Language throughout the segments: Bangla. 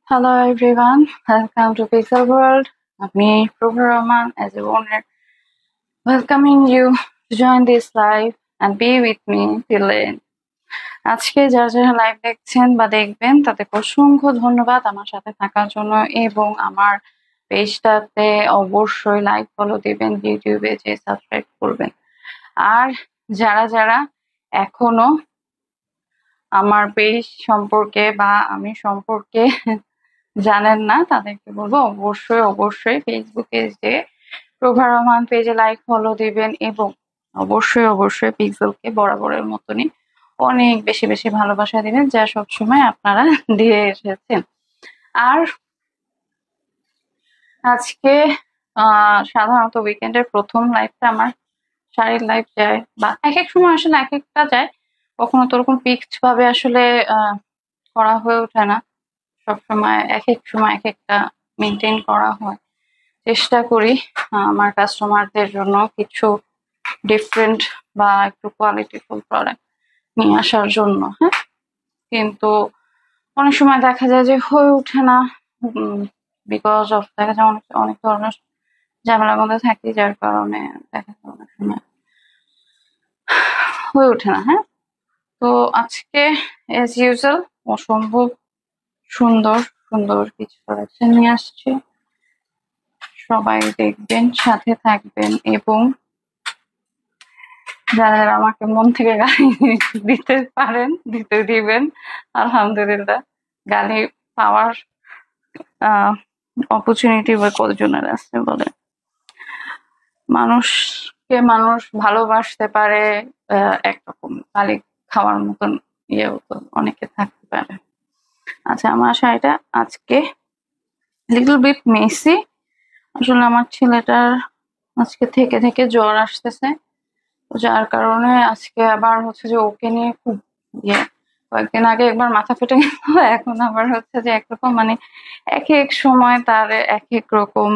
Hello everyone, welcome to Pixel World. Me, Prabhu Rahman, as a owner, welcoming you to join this live and be with me till the end. আজকে যারা লাইভ দেখছেন বা দেখবেন তাদেরকে অসংখ্য ধন্যবাদ আমার সাথে থাকার জন্য এবং আমার পেজটাতে অবশ্যই লাইক ফলো দিবেন, ইউটিউবে যে সাবস্ক্রাইব করবেন। আর যারা এখনো আমার পেজ সম্পর্কে বা আমি সম্পর্কে জানেন না তাদেরকে বলবো অবশ্যই ফেসবুকে যে প্রভা রহমান পেজে লাইক ফলো দিবেন এবং অবশ্যই পিক্সেলকে বরাবরের মতনই অনেক বেশি ভালোবাসা দিবেন যা সবসময় আপনারা দিয়ে এসেছেন। আর আজকে সাধারণত উইকেন্ডের প্রথম লাইভটা আমার শাড়ির লাইভ যায় বা এক এক সময় আসলে এক একটা যায়, কখনো তো ওরকম পিকড ভাবে আসলে করা হয়ে ওঠে না, সবসময় এক এক সময় এক একটা মেনটেন করা হয়। চেষ্টা করি আমার কাস্টমারদের জন্য কিছু ডিফারেন্ট বা একটু কোয়ালিটিফুল প্রোডাক্ট নিয়ে আসার জন্য, হ্যাঁ। কিন্তু অনেক সময় দেখা যায় যে হয়ে ওঠে না, বিকজ অফ দেখা যায় অনেক ধরনের ঝামেলার মধ্যে থাকি, যার কারণে দেখা যায় অনেক সময় হয়ে ওঠে না, হ্যাঁ। তো আজকে এজ ইউজুয়াল অসম্ভব সুন্দর কিছু কালেকশন নিয়ে আসছি, সবাই দেখবেন, সাথে থাকবেন এবং যারা আমাকে মন থেকে গালি দিতে পারেন দিবেন। আলহামদুলিল্লাহ, গালি পাওয়ার অপরচুনিটি কতজনের আছে বলে। মানুষকে মানুষ ভালোবাসতে পারে, একরকম গালি খাওয়ার মতন ইয়েও তো অনেকে থাকতে পারে। আচ্ছা, আমার শাড়িটা আজকে লিটল বিট মেসি, আসলে আমার ছেলেটার আজকে থেকে জ্বর আসতেছে, যার কারণে আজকে আবার হচ্ছে যে ওকে নিয়ে খুব কয়েকদিন আগে একবার মাথা ফেটে গেল, এখন আবার হচ্ছে যে একরকম মানে এক এক সময় তার এক এক রকম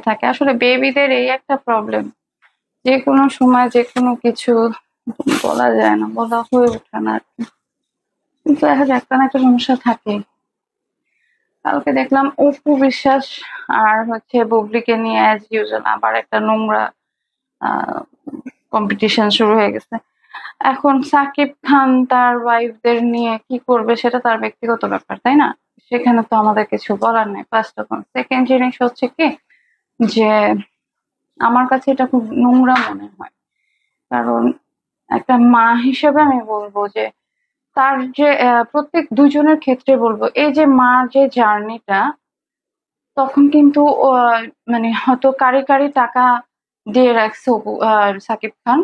থাকে। আসলে বেবিদের এই একটা প্রবলেম, যে কোনো সময় যে কোনো কিছু বলা যায় না, বলা হয়ে ওঠে না আরকি, কিন্তু দেখা যায় একটা না একটা সমস্যা থাকে। কালকে দেখলাম অপু বিশ্বাস আর হচ্ছে বুবলিকে নিয়ে অ্যাজ ইউজুয়াল আবার একটা নোংরা কম্পিটিশন শুরু হয়ে গেছে। এখন সাকিব খান তার ওয়াইফদের নিয়ে কি করবে সেটা তার ব্যক্তিগত ব্যাপার, তাই না? সেখানে তো আমাদের কিছু বলার নেই। ফার্স্ট অফ অল, সেকেন্ড জিনিস হচ্ছে কি যে আমার কাছে এটা খুব নোংরা মনে হয়, কারণ একটা মা হিসেবে আমি বলবো যে তার যে প্রত্যেক দুজনের ক্ষেত্রে বলবো, এই যে মার যে জার্নিটা, তখন কিন্তু মানে হয়তো কারি টাকা দিয়ে রাখছে সাকিব খান,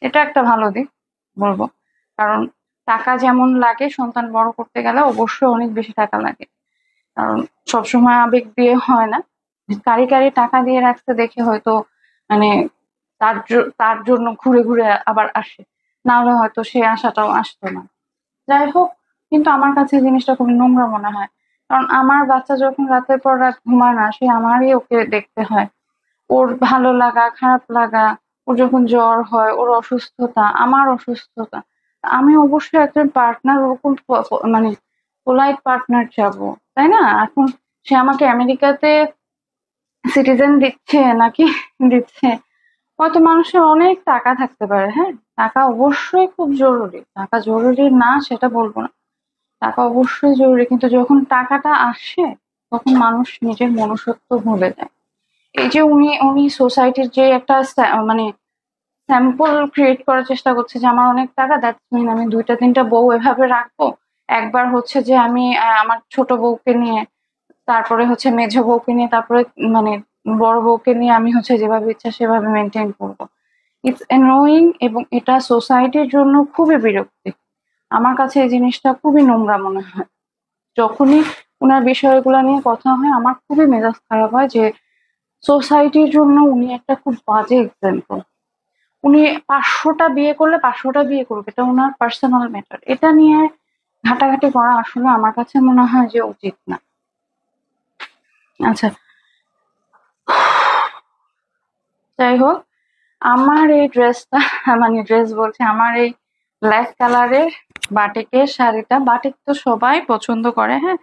এটা একটা ভালো দিক বলবো। কারণ টাকা যেমন লাগে সন্তান বড় করতে গেলে অবশ্যই অনেক বেশি টাকা লাগে, কারণ সবসময় আবেগ দিয়ে হয় না। কারি টাকা দিয়ে রাখতে দেখে হয়তো মানে তার জন্য ঘুরে আবার আসে, না হলে হয়তো সে আশাটাও আসতো না। যাই হোক, কিন্তু আমার কাছে জিনিসটা খুব নোংরা মনে হয়, কারণ আমার বাচ্চা যখন রাতের পর রাত ঘুমায় না, সে আমারই ওকে দেখতে হয়। ওর ভালো লাগা খারাপ লাগা, ওর যখন জ্বর হয়, ওর অসুস্থতা, আমার অসুস্থতা, আমি অবশ্যই একজন পার্টনার ওরকম মানে পোলাইট পার্টনার চাবো, তাই না? এখন সে আমাকে আমেরিকাতে সিটিজেন দিচ্ছে নাকি দিচ্ছে, হয়তো মানুষের অনেক টাকা থাকতে পারে, হ্যাঁ, টাকা অবশ্যই খুব জরুরি, টাকা জরুরি না সেটা বলবো না, টাকা অবশ্যই জরুরি, কিন্তু যখন টাকাটা আসে তখন মানুষ নিজের মনুষ্যত্ব ভুলে যায়। এই যে উনি সোসাইটির যে একটা মানে স্যাম্পল ক্রিয়েট করার চেষ্টা করছে যে আমার অনেক টাকা, দ্যাটস মিন আমি দুইটা তিনটা বউ এভাবে রাখবো, একবার হচ্ছে যে আমি আমার ছোট বউকে নিয়ে, তারপরে হচ্ছে মেঝো বউকে নিয়ে, তারপরে মানে বড় বউকে নিয়ে আমি হচ্ছে যেভাবে ইচ্ছা সেভাবে মেনটেন করবো। ইটস অ্যানোয়িং এবং এটা সোসাইটির জন্য খুবই বিরক্তি। আমার কাছে এই জিনিসটা খুবই নোংরা মনে হয়। যখনই ওনার বিষয়গুলো নিয়ে কথা হয় আমার খুবই মেজাজ খারাপ হয় যে সোসাইটির জন্য উনি একটা খুব বাজে এক্সাম্পল। উনি 500টা বিয়ে করলে 500টা বিয়ে করুক, এটা ওনার পার্সোনাল ম্যাটার, এটা নিয়ে ঘাটাঘাটি করা আসলে আমার কাছে মনে হয় যে উচিত না। আচ্ছা, যাই হোক, আমার এই ড্রেসটা মানে ড্রেস বলছে, আমার এই ব্ল্যাক কালারের বাটিকের শাড়িটা, বাটিক তো সবাই পছন্দ করে, হ্যাঁ,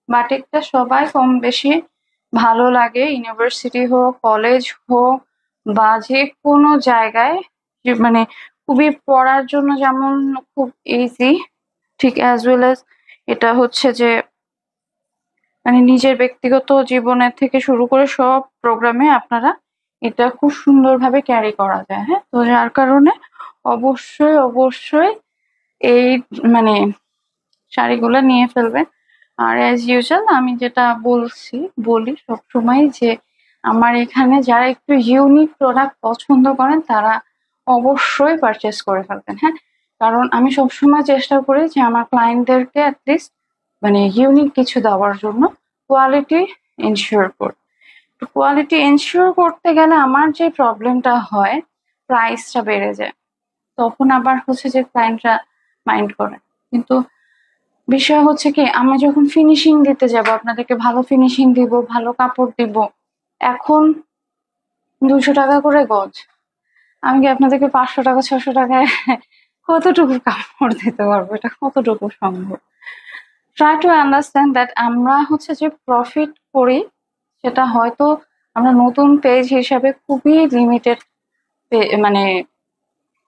বাটিকটা সবাই কম বেশি ভালো লাগে, ইউনিভার্সিটি হোক, কলেজ হোক, বা যে কোনো জায়গায়, মানে খুবই পড়ার জন্য যেমন খুব ইজি, ঠিক অ্যাজ ওয়েল অ্যাজ এটা হচ্ছে যে মানে নিজের ব্যক্তিগত জীবনের থেকে শুরু করে সব প্রোগ্রামে আপনারা এটা খুব সুন্দরভাবে ক্যারি করা যায়। হ্যাঁ, তো যার কারণে অবশ্যই অবশ্যই এই মানে শাড়িগুলো নিয়ে ফেলবেন। আর অ্যাজ ইউজুয়াল আমি যেটা বলি সবসময় যে আমার এখানে যারা একটু ইউনিক প্রোডাক্ট পছন্দ করেন তারা অবশ্যই পারচেস করে ফেলবেন। হ্যাঁ, কারণ আমি সবসময় চেষ্টা করি যে আমার ক্লায়েন্টদেরকে অ্যাটলিস্ট মানে ইউনিক কিছু দেওয়ার জন্য, কোয়ালিটি এনশিওর করতে। কোয়ালিটি এনশিওর করতে গেলে আমার যে প্রবলেমটা হয়, প্রাইসটা বেড়ে যায়, তখন আবার হচ্ছে যে ক্লায়েন্টরা মাইন্ড করে। কিন্তু বিষয় হচ্ছে কি, আমি যখন ফিনিশিং দিতে যাব, আপনাদেরকে ভালো ফিনিশিং দিব, ভালো কাপড় দিব, এখন 200 টাকা করে গজ, আমি কি আপনাদেরকে 500 টাকা 600 টাকায় কতটুকু কাপড় দিতে পারবো? এটা কতটুকু সম্ভব? ট্রাই টু আন্ডারস্ট্যান্ড দ্যাট আমরা হচ্ছে যে প্রফিট করি, সেটা হয়তো আমরা নতুন পেজ হিসাবে খুবই লিমিটেড, মানে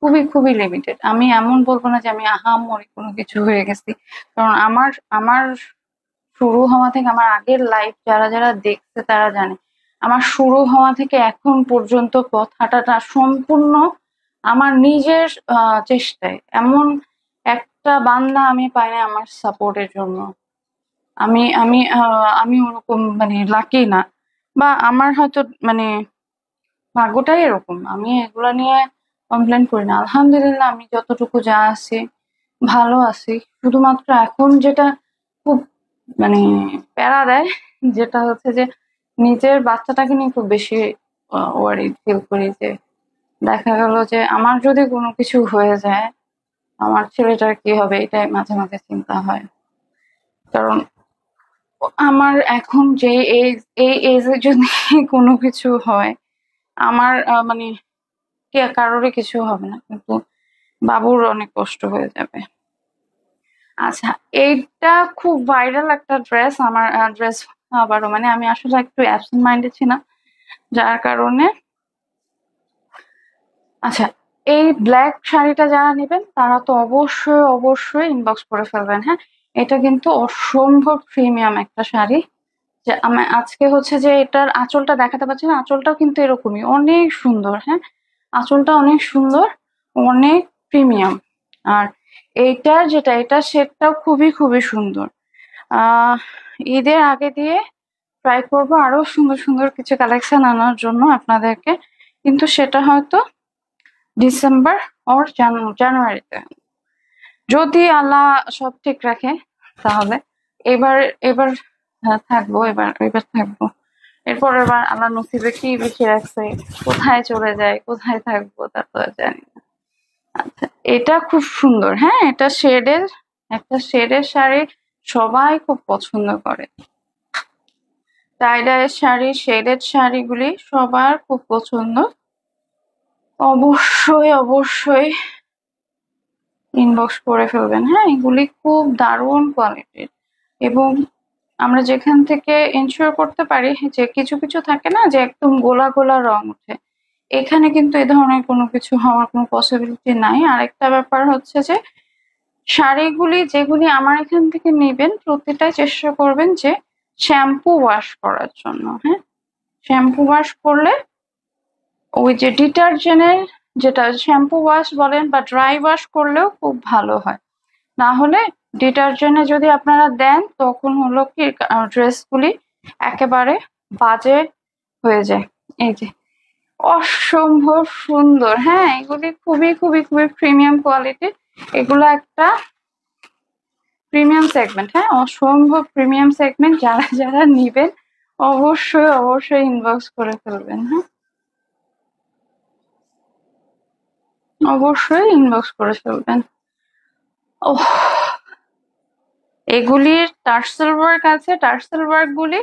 খুবই খুবই লিমিটেড। আমি এমন বলবো না যে আমি আহামরি কোনো কিছু হয়ে গেছি, কারণ আমার আমার শুরু হওয়া থেকে, আমার আগের লাইফ যারা যারা দেখছে তারা জানে, আমার শুরু হওয়া থেকে এখন পর্যন্ত পথ হাঁটাটা সম্পূর্ণ আমার নিজের চেষ্টায়। এমন একটা বান্দা আমি পাই না আমার সাপোর্টের জন্য। আমি ওরকম মানে লাকি না, বা আমার হয়তো মানে ভাগ্যটাই এরকম। আমি এগুলা নিয়ে কমপ্লেন করি না, আলহামদুলিল্লাহ আমি যতটুকু যা আছি ভালো আছি। শুধুমাত্র এখন যেটা খুব মানে প্যারা দেয়, যেটা হচ্ছে যে নিজের বাচ্চাটাকে নিয়ে খুব বেশি ওয়ারিড ফিল করি, যে দেখা গেল যে আমার যদি কোনো কিছু হয়ে যায় আমার ছেলেটার কি হবে, এটাই মাঝে মাঝে চিন্তা হয়। কারণ আমার এখন যে এজ, এই এজে যদি কোনো কিছু হয়, আমার মানে কে কারোরই কিছু হবে না, কিন্তু বাবুর অনেক কষ্ট হয়ে যাবে। আচ্ছা, এইটা খুব ভাইরাল একটা ড্রেস, আমার ড্রেস আবারও মানে আমি আসলে একটু অ্যাবসেন্ট মাইন্ডে ছিলাম, যার কারণে। আচ্ছা, এই ব্ল্যাক শাড়িটা যারা নেবেন তারা তো অবশ্যই অবশ্যই ইনবক্স করে ফেলবেন। হ্যাঁ, এটা কিন্তু অসম্ভব প্রিমিয়াম একটা শাড়ি। যে আমি আজকে হচ্ছে যে এটার আঁচলটা দেখাতে পাচ্ছি না, আঁচলটাও কিন্তু এরকমই অনেক সুন্দর। হ্যাঁ, আঁচলটা অনেক সুন্দর, অনেক প্রিমিয়াম। আর এইটার যেটা, এটা শেডটাও খুবই খুবই সুন্দর। আহ ঈদের আগে দিয়ে ট্রাই করবো আরো সুন্দর সুন্দর কিছু কালেকশন আনার জন্য আপনাদেরকে, কিন্তু সেটা হয়তো ডিসেম্বর ওর জানুয়ারিতে, যদি আল্লাহ সব ঠিক রাখে তাহলে। এবার এবার থাকবো, এবার থাকবো। এবার আল্লাহ নসিবে কি বেশি রাখছে, কোথায় চলে যায়, কোথায় থাকবো তা তো আর জানি না। আচ্ছা, এটা খুব সুন্দর। হ্যাঁ, এটা শেডের, একটা শেডের শাড়ি সবাই খুব পছন্দ করে। টাইডাইয়ের শাড়ি, শেডেড শাড়িগুলি সবার খুব পছন্দ। অবশ্যই অবশ্যই ইনবক্স করে ফেলবেন। হ্যাঁ, এগুলি খুব দারুণ কোয়ালিটির, এবং আমরা যেখান থেকে এনশিওর করতে পারি যে কিছু কিছু থাকে না যে একদম গোলা গোলা রং ওঠে, এখানে কিন্তু এ ধরনের কোনো কিছু হওয়ার কোনো পসিবিলিটি নাই। আরেকটা ব্যাপার হচ্ছে যে শাড়িগুলি যেগুলি আমার এখান থেকে নেবেন প্রতিটাই চেষ্টা করবেন যে শ্যাম্পু ওয়াশ করার জন্য। হ্যাঁ, শ্যাম্পু ওয়াশ করলে ওই যে ডিটারজেন্টের, যেটা শ্যাম্পু ওয়াশ বলেন বা ড্রাই ওয়াশ করলেও খুব ভালো হয়। না হলে ডিটারজেন্টে যদি আপনারা দেন তখন হলো কি ড্রেসগুলি একেবারে বাজে হয়ে যায়। এই যে অসম্ভব সুন্দর। হ্যাঁ, এগুলি খুবই খুবই খুবই প্রিমিয়াম কোয়ালিটি, এগুলো একটা প্রিমিয়াম সেগমেন্ট। হ্যাঁ, অসম্ভব প্রিমিয়াম সেগমেন্ট। যারা যারা নিবেন অবশ্যই অবশ্যই ইনবক্স করে ফেলবেন। হ্যাঁ, অবশ্যই ইনবক্স করে ফেলবেন। ওহ, এগুলির টার্সেল ওয়ার্ক আছে। টার্সেল ওয়ার্ক গুলি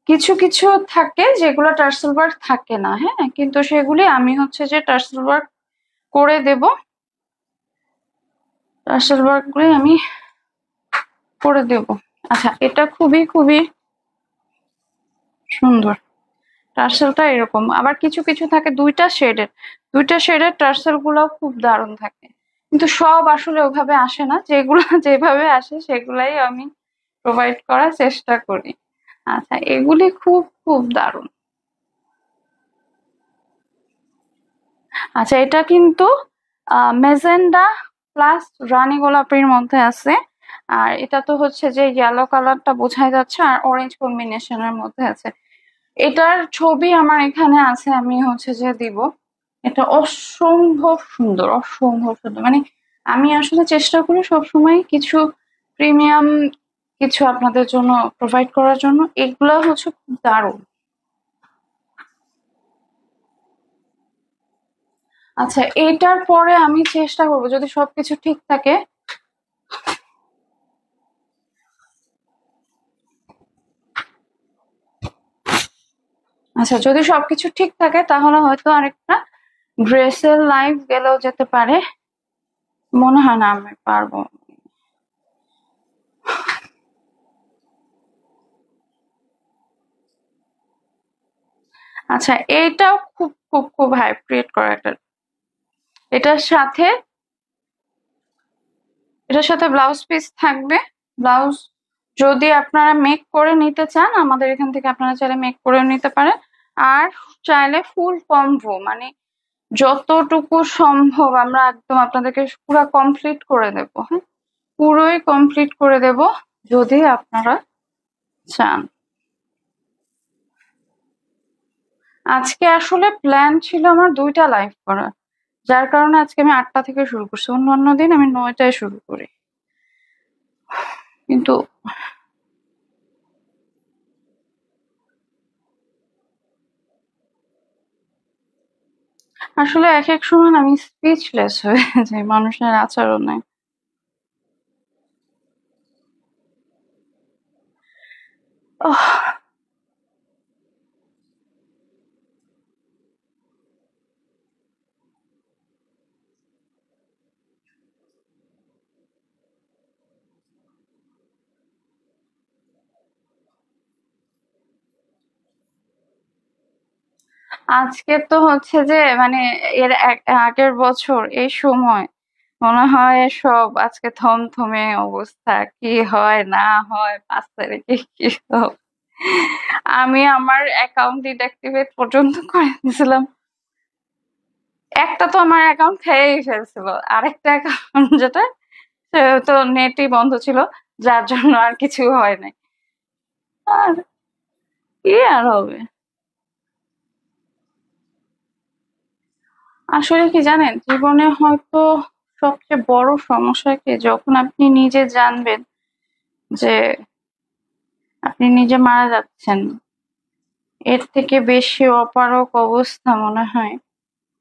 কিছু কিছু থাকে যেগুলো টার্সেল ওয়ার্ক থাকে না। হ্যাঁ, কিন্তু সেগুলি আমি হচ্ছে যে টার্সেল ওয়ার্ক করে দেব, টার্সেল ওয়ার্ক গুলি আমি করে দেব। আচ্ছা, এটা খুবই খুবই সুন্দর। টার্সেলটা এরকম, আবার কিছু কিছু থাকে দুইটা শেডের টার্সেল গুলাও খুব দারুণ থাকে, কিন্তু সব আসলে ওভাবে আসে না, যেগুলো যেভাবে আসে সেগুলাই আমি প্রোভাইড করার চেষ্টা করি। আচ্ছা, এগুলি খুব খুব দারুণ। আচ্ছা, এটা কিন্তু মেজেন্ডা প্লাস রানী গোলাপির মধ্যে আছে, আর এটা তো হচ্ছে যে ইয়েলো কালারটা বোঝাই যাচ্ছে, আর অরেঞ্জ কম্বিনেশনের মধ্যে আছে। এটার ছবি আমার এখানে আছে, আমি হচ্ছে যে দিব। এটা অসম্ভব সুন্দর, অসম্ভব সুন্দর, মানে আমি আসলে চেষ্টা করি সবসময় কিছু প্রিমিয়াম কিছু আপনাদের জন্য প্রোভাইড করার জন্য। এগুলা হচ্ছে খুব দারুণ। আচ্ছা, এটার পরে আমি চেষ্টা করবো যদি সবকিছু ঠিক থাকে। আচ্ছা, যদি সবকিছু ঠিক থাকে তাহলে হয়তো আরেকটা ড্রেসের লাইভ গেলেও যেতে পারে। মনে হয় না আমি পারবো। আচ্ছা, এইটাও খুব খুব খুব হাইপ ক্রিয়েট করা একটা। এটার সাথে এটার সাথে ব্লাউজ পিস থাকবে। ব্লাউজ যদি আপনারা মেক করে নিতে চান, আমাদের এখান থেকে আপনারা চাইলে মেক করে নিতে পারেন। আর চাইলে ফুল কম্বো, মানে যতটুকু সম্ভব আমরা একদম আপনাদেরকে পুরো কমপ্লিট করে দেব। হ্যাঁ, পুরোই কমপ্লিট করে দেব যদি আপনারা চান। আজকে আসলে প্ল্যান ছিল আমার 2টা লাইভ করা, যার কারণে আজকে আমি 8টা থেকে শুরু করছি, অন্য দিন আমি 9টায় শুরু করি। কিন্তু আসলে এক এক সময় আমি স্পিচলেস হয়ে যাই মানুষের আচরণে। ওহ, আজকে তো হচ্ছে যে মানে এর আগের বছর এই সময় মনে হয় সব আজকে থমথমে অবস্থা, কি হয় না হয় 5 তারিখে কি সব। আমি আমার অ্যাকাউন্ট ডিঅ্যাক্টিভেট পর্যন্ত করে দিয়েছিলাম। একটা তো আমার অ্যাকাউন্ট খেয়েই ফেলছিল, আরেকটা অ্যাকাউন্ট যেটা সে তো নেটই বন্ধ ছিল, যার জন্য আর কিছু হয় নাই। আর কি আর হবে। আসলে কি জানেন, জীবনে হয়তো সবচেয়ে বড় সমস্যা কি, যখন আপনি নিজে জানবেন যে আপনি নিজে মারা যাচ্ছেন, এর থেকে বেশি অপারক অবস্থা মনে হয়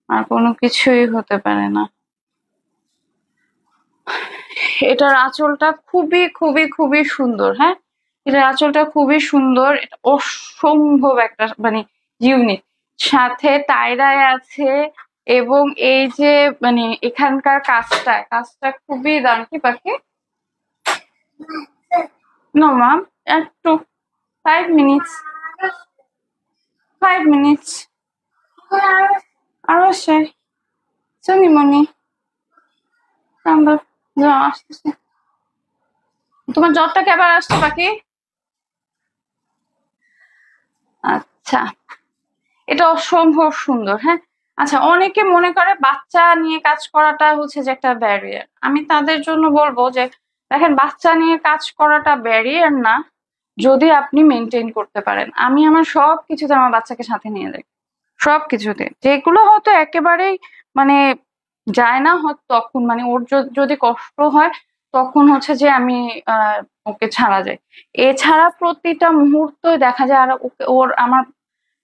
আর কোনো কিছুই হতে পারে না। এটার আঁচলটা খুবই খুবই খুবই সুন্দর। হ্যাঁ, এটার আঁচলটা খুবই সুন্দর, এটা অসম্ভব একটা মানে ইউনিক। সাথে টাইরায় আছে, এবং এই যে মানে এখানকার কাজটা খুবই দারুণ। কি পাখি? নো মাম, একটু 5 মিনিটস, 5 মিনিটস। আরো সে সুনিমনি আমরা যা আসতেছে। তোমার জ্বরটা কেবার আসছে পাখি? আচ্ছা, এটা অসম্ভব সুন্দর। হ্যাঁ, আচ্ছা, অনেকে মনে করে বাচ্চা নিয়ে কাজ করাটা হচ্ছে যে একটা ব্যারিয়ার। আমি তাদের জন্য বলবো যে দেখেন, বাচ্চা নিয়ে কাজ করাটা ব্যারিয়ার না, যদি আপনি মেনটেন করতে পারেন। আমি আমার সবকিছুতে আমার বাচ্চাকে সাথে নিয়ে যাই, সবকিছুতে। যেগুলো হয়তো একেবারেই মানে যায় না হয়তো, তখন মানে ওর যদি কষ্ট হয় তখন হচ্ছে যে আমি ওকে ছাড়া যায়। এছাড়া প্রতিটা মুহূর্তই দেখা যায়, আর ওকে আমার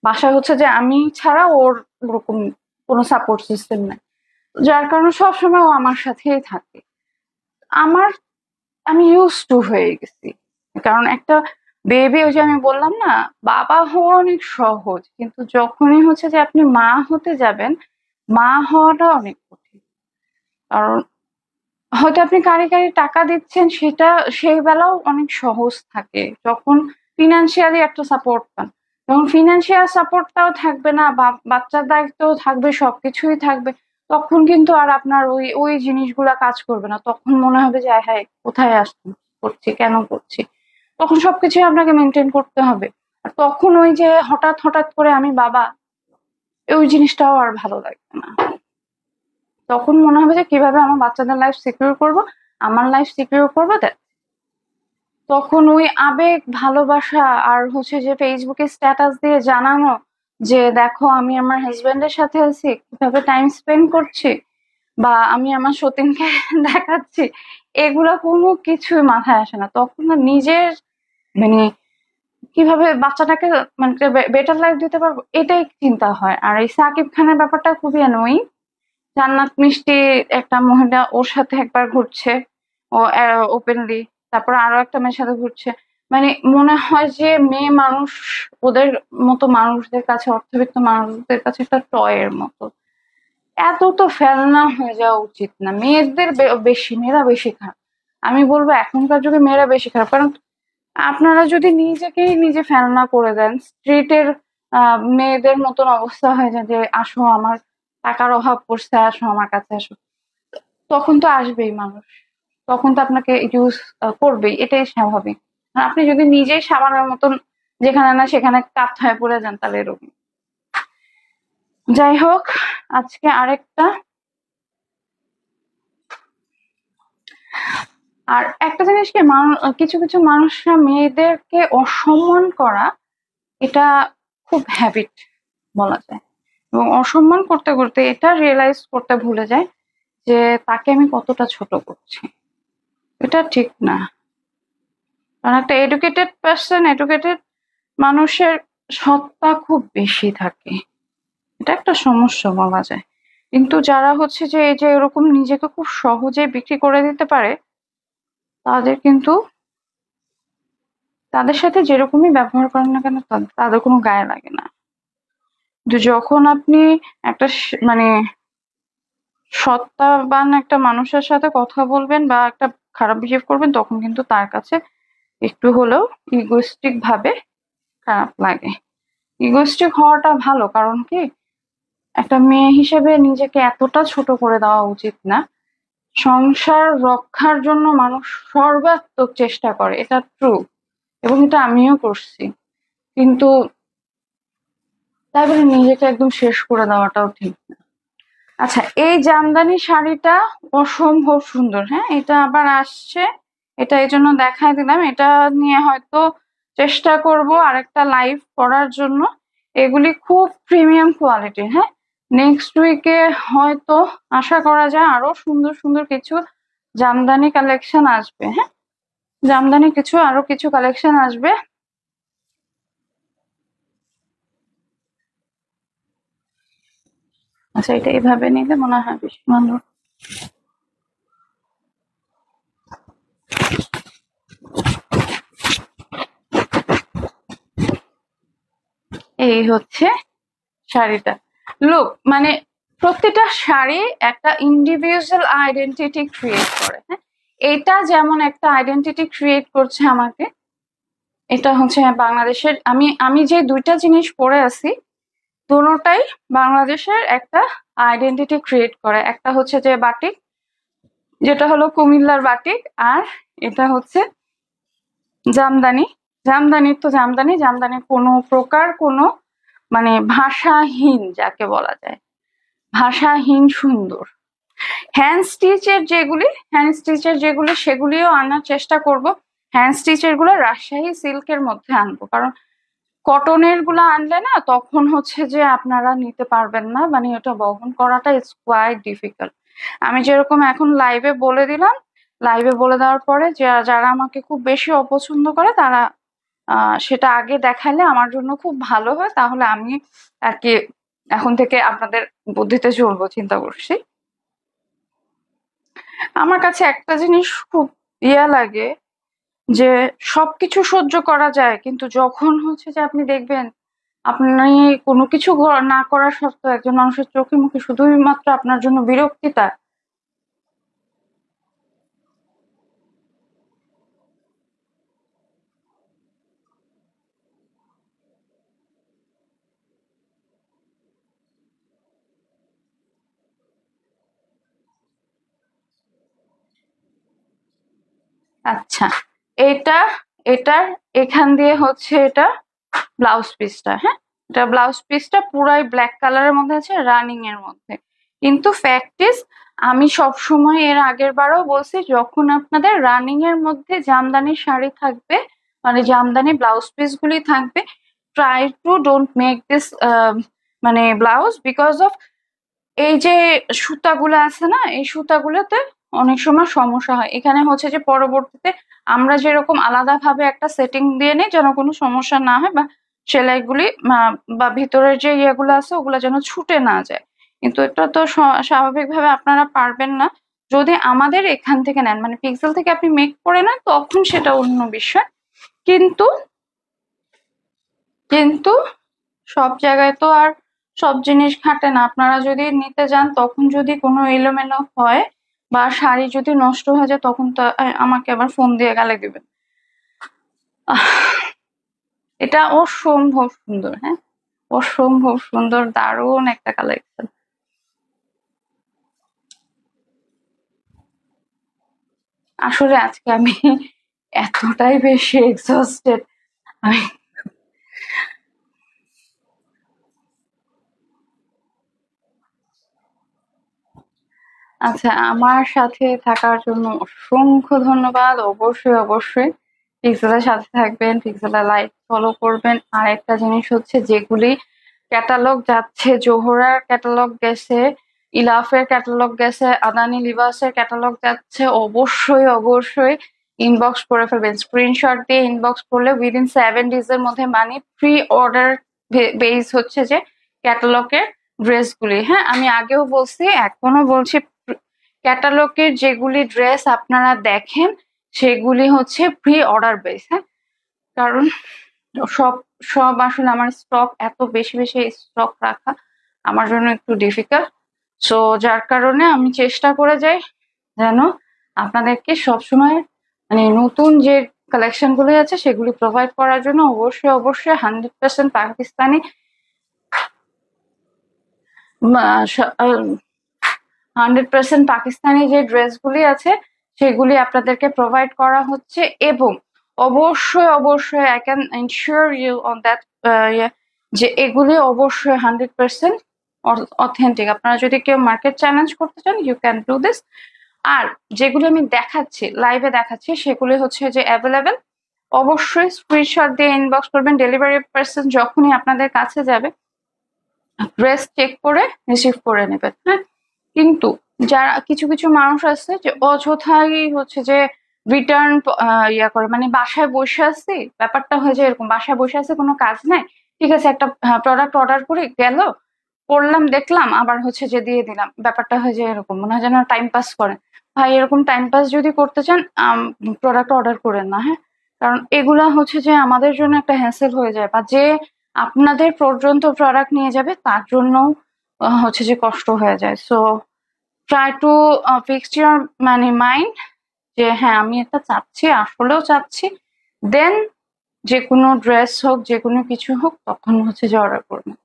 বাসায় হচ্ছে যে আমি ছাড়া ওর ওরকম কোনো সাপোর্ট সিস্টেম নাই, যার কারণে সবসময় ও আমার সাথেই থাকে। আমার আমি ইউজ টু হয়ে গেছি, কারণ একটা বেবি, ওই যে আমি বললাম না, বাবা হওয়া অনেক সহজ, কিন্তু যখনই হচ্ছে যে আপনি মা হতে যাবেন, মা হওয়াটা অনেক কঠিন। কারণ হয়তো আপনি কারি কারি টাকা দিচ্ছেন, সেটা সেই বেলাও অনেক সহজ থাকে যখন ফিনান্সিয়ালি একটা সাপোর্ট পান। যখন ফিনান্সিয়াল সাপোর্টটাও থাকবে না, বাচ্চার দায়িত্বও থাকবে, সবকিছুই থাকবে, তখন কিন্তু আর আপনার ওই ওই জিনিসগুলা কাজ করবে না। তখন মনে হবে যে হ্যাঁ, কোথায় আসছি, করছি কেন করছি। তখন সবকিছুই আপনাকে মেনটেন করতে হবে। আর তখন ওই যে হঠাৎ হঠাৎ করে আমি বাবা, ওই জিনিসটাও আর ভালো লাগবে না। তখন মনে হবে যে কিভাবে আমার বাচ্চাদের লাইফ সিকিউর করব, আমার লাইফ সিকিউর করবো। তখন ওই আবেগ, ভালোবাসা আর হচ্ছে যে ফেসবুকে স্ট্যাটাস দিয়ে জানানো যে দেখো আমি আমার হাজবেন্ডের সাথে আছি, কিভাবে টাইম স্পেন্ড করছি, বা আমি আমার সতীনকে দেখাচ্ছি, এগুলা কোনো কিছুই মাথায় আসে না। তখন না নিজের মানে কিভাবে বাচ্চাটাকে মানে বেটার লাইফ দিতে পারবো, এটাই চিন্তা হয়। আর এই সাকিব খানের ব্যাপারটা খুবই অ্যানোয়িং। জান্নাত মিষ্টি একটা মহিলা ওর সাথে একবার ঘুরছে, ও ওপেনলি, তারপর আরো একটা মেয়ের সাথে ঘুরছে। মানে মনে হয় যে মেয়ে মানুষ ওদের মতো মানুষদের কাছে, অর্থবিত্ত মানুষদের কাছে একটা টয়ের মতো। এত তো ফেলনা হয়ে যাওয়া উচিত না। মেয়েদের মেয়েরা বেশি খারাপ। আমি বলবো এখনকার যুগে মেয়েরা বেশি খারাপ, কারণ আপনারা যদি নিজেকেই নিজে ফেলনা করে দেন, স্ট্রিটের মেয়েদের মতন অবস্থা হয়ে যায় যে আসো আমার টাকার অভাব পড়ছে, আসো আমার কাছে আসো, তখন তো আসবেই মানুষ, তখন তো আপনাকে ইউজ করবেই, এটাই স্বাভাবিক। আর আপনি যদি নিজেই সাবানের মতন যেখানে না সেখানে কাত হয়ে পড়ে যান, তাহলে এরকম। যাই হোক, আজকে আরেকটা, আর একটা জিনিস কি, কিছু কিছু মানুষরা মেয়েদেরকে অসম্মান করা, এটা খুব হ্যাবিট বলা যায়। এবং অসম্মান করতে করতে এটা রিয়েলাইজ করতে ভুলে যায় যে তাকে আমি কতটা ছোট করছি। এটা ঠিক না। কারণ একটা এডুকেটেড পার্সন, এডুকেটেড মানুষের সত্তা খুব বেশি থাকে। এটা একটা সমস্যা বলা যায়। কিন্তু যারা হচ্ছে যে এই যে এরকম নিজেকে খুব সহজে বিক্রি করে দিতে পারে, তাদের কিন্তু, তাদের সাথে যেরকমই ব্যবহার করেন না কেন তাদের কোনো গায়ে লাগে না। কিন্তু যখন আপনি একটা মানে সত্তাবান একটা মানুষের সাথে কথা বলবেন বা একটা খারাপ বিহেভ করবেন, তখন কিন্তু তার কাছে একটু হলেও ইগোইস্টিক ভাবে খারাপ লাগে। ইগোইস্টিক হওয়াটা ভালো, কারণ কি একটা মেয়ে হিসেবে নিজেকে এতটা ছোট করে দেওয়া উচিত না। সংসার রক্ষার জন্য মানুষ সর্বাত্মক চেষ্টা করে, এটা ট্রু, এবং এটা আমিও করছি। কিন্তু তাই বলে নিজেকে একদম শেষ করে দেওয়াটাও ঠিক না। আচ্ছা, এই জামদানি শাড়িটা অসম্ভব সুন্দর। হ্যাঁ, এটা আবার আসছে, এটা এই জন্য দেখাই দিলাম। এটা নিয়ে হয়তো চেষ্টা করব আরেকটা লাইভ করার জন্য। এগুলি খুব প্রিমিয়াম কোয়ালিটির। হ্যাঁ, নেক্সট উইকে হয়তো আশা করা যায় আরো সুন্দর সুন্দর কিছু জামদানি কালেকশন আসবে। হ্যাঁ, জামদানি আরো কিছু কালেকশন আসবে। আচ্ছা, এটা এইভাবে নিলে মনে হয় বেশি ভালো। এই হচ্ছে শাড়িটা। লুক, মানে প্রত্যেকটা শাড়ি একটা ইন্ডিভিজুয়াল আইডেন্টিটি ক্রিয়েট করে। হ্যাঁ, এটা যেমন একটা আইডেন্টিটি ক্রিয়েট করছে আমাকে। এটা হচ্ছে বাংলাদেশের, আমি আমি যে দুইটা জিনিস পরে আছি, দুটোটাই বাংলাদেশের একটা আইডেন্টিটি ক্রিয়েট করে। একটা হচ্ছে যে বাটিক, যেটা হলো কুমিল্লার বাটিক, আর এটা হচ্ছে জামদানি। জামদানি তো জামদানি, জামদানি কোনো প্রকার কোনো মানে ভাষাহীন যাকে বলা যায়, ভাষাহীন সুন্দর। হ্যান্ড স্টিচের যেগুলি সেগুলিও আনার চেষ্টা করব। হ্যান্ড স্টিচের গুলো রাজশাহী সিল্কের মধ্যে আনবো, কারণ কটনের গুলো আনলে না তখন হচ্ছে যে আপনারা নিতে পারবেন না, মানে ওটা বহন করাটা ইজ কোয়াইট ডিফিকাল্ট। আমি যেরকম এখন লাইভে বলে দিলাম, লাইভে বলে দেওয়ার পরে যারা আমাকে খুব বেশি অপছন্দ করে তারা সেটা আগে দেখালে আমার জন্য খুব ভালো হয়। তাহলে আমি আর কি এখন থেকে আপনাদের বুদ্ধিতে চলবো চিন্তা করছি। আমার কাছে একটা জিনিস খুব লাগে যে সবকিছু সহ্য করা যায়, কিন্তু যখন হচ্ছে যে আপনি দেখবেন আপনি কোনো কিছু না করা সত্ত্বেও একজন মানুষের চোখে মুখে শুধুই মাত্র আপনার জন্য বিরক্তিতা, আচ্ছা, এটা এটার এখান দিয়ে হচ্ছে এটা ব্লাউজ পিসটা। হ্যাঁ, এটা ব্লাউজ পিসটা পুরাই ব্ল্যাক কালারের মধ্যে আছে, রানিং এর মধ্যে। কিন্তু ফ্যাক্ট ইজ, আমি সব সময় এর আগের বারও বলছি, যখন আপনাদের রানিং এর মধ্যে জামদানি শাড়ি থাকবে, মানে জামদানি ব্লাউজ পিস গুলি থাকবে, try to don't make this মানে ব্লাউজ, বিকজ অফ এই যে সুতাগুলো আছে না, এই সুতাগুলোতে অনেক সময় সমস্যা হয়। এখানে হচ্ছে যে পরবর্তীতে আমরা যেরকম আলাদাভাবে একটা সেটিং দিয়ে নিই যেন কোনো সমস্যা না হয়, বা সেলাইগুলি বা ভিতরের যে ইয়েগুলো আছে ওগুলো যেন ছুটে না যায়। কিন্তু এটা তো স্বাভাবিকভাবে আপনারা পারবেন না। যদি আমাদের এখান থেকে নেন, মানে পিক্সেল থেকে আপনি মেক করে নেন, তখন সেটা অন্য বিষয়। কিন্তু কিন্তু সব জায়গায় তো আর সব জিনিস খাটে না। আপনারা যদি নিতে যান, তখন যদি কোনো এলোমেলো হয় বা শাড়ি যদি নষ্ট হয়ে যায়, তখন তো আমাকে আবার ফোন দিয়ে গালি দিবেন। এটা অসম্ভব সুন্দর। হ্যাঁ, অসম্ভব সুন্দর, দারুণ একটা কালেকশন। আসলে আজকে আমি এতটাই বেশি এক্সস্টেড। আমি আচ্ছা, আমার সাথে থাকার জন্য অসংখ্য ধন্যবাদ। অবশ্যই অবশ্যই পিক্সেলের সাথে থাকবেন, পিক্সেলের লাইক ফলো করবেন। আর একটা জিনিস হচ্ছে, যেগুলি ক্যাটালগ যাচ্ছে, জোহরার ক্যাটালগ গেছে, ইলাফের ক্যাটালগ গেছে, আদানি লিবাসের ক্যাটালগ যাচ্ছে, অবশ্যই অবশ্যই ইনবক্স করে ফেলবেন। স্ক্রিনশট দিয়ে ইনবক্স করলে উইদিন 7 days এর মধ্যে, মানে প্রি অর্ডার বেস হচ্ছে যে ক্যাটালগের ড্রেসগুলি। হ্যাঁ, আমি আগেও বলছি, এখনো বলছি, ক্যাটালগের যেগুলি ড্রেস আপনারা দেখেন সেগুলি হচ্ছে প্রি অর্ডার বেস। হ্যাঁ, কারণ সব সব আসলে আমার স্টক, এত বেশি বেশি স্টক রাখা আমার জন্য একটু ডিফিকাল্ট। সো যার কারণে আমি চেষ্টা করে যাই যেন আপনাদেরকে সবসময় মানে নতুন যে কালেকশন গুলি আছে সেগুলি প্রোভাইড করার জন্য। অবশ্যই অবশ্যই 100% পাকিস্তানি 100% পাকিস্তানি যে ড্রেসগুলি আছে সেগুলি আপনাদেরকে প্রোভাইড করা হচ্ছে। এবং অবশ্যই অবশ্যই I can ensure you on that যে এগুলি অবশ্যই 100% অথেন্টিক। আপনারা যদি কেউ মার্কেট চ্যালেঞ্জ করতে চান, ইউ ক্যান ডু দিস। আর যেগুলি আমি দেখাচ্ছি, লাইভে দেখাচ্ছি, সেগুলি হচ্ছে যে অ্যাভেলেবেল। অবশ্যই স্ক্রিনশট দিয়ে ইনবক্স করবেন। ডেলিভারি পার্সন যখনই আপনাদের কাছে যাবে, ড্রেস চেক করে রিসিভ করে নেবেন। হ্যাঁ, কিন্তু যারা কিছু কিছু মানুষ আছে যে অযথাই হচ্ছে যে রিটার্ন ইয়া করে, মানে বাসায় বসে আছি, ব্যাপারটা হয়ে যায় এরকম, বাসায় বসে আছে, কোনো কাজ নাই, ঠিক আছে একটা প্রোডাক্ট অর্ডার করে গেল, পড়লাম দেখলাম, আবার হচ্ছে যে দিয়ে দিলাম, ব্যাপারটা হয়ে যায় এরকম, মনে হয় যেন টাইম পাস করে। ভাই, এরকম টাইম পাস যদি করতে চান, প্রোডাক্ট অর্ডার করেন না। হ্যাঁ, কারণ এগুলা হচ্ছে যে আমাদের জন্য একটা হ্যাসেল হয়ে যায়, বা যে আপনাদের পর্যন্ত প্রোডাক্ট নিয়ে যাবে তার জন্য হচ্ছে যে কষ্ট হয়ে যায়। So try to fix your মানে মাইন্ড যে হ্যাঁ, আমি এটা চাচ্ছি, আসলেও চাচ্ছি, দেন যে কোনো ড্রেস হোক, যে কোনো কিছু হোক, তখন হচ্ছে যে অর্ডার করবেন।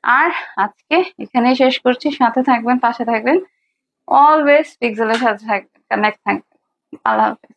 আর আজকে এখানেই শেষ করছি। সাথে থাকবেন, পাশে থাকবেন, অলওয়েজ পিক্সেলের সাথে থাকবেন, কানেক্ট থাকবেন। আল্লাহ হাফেজ।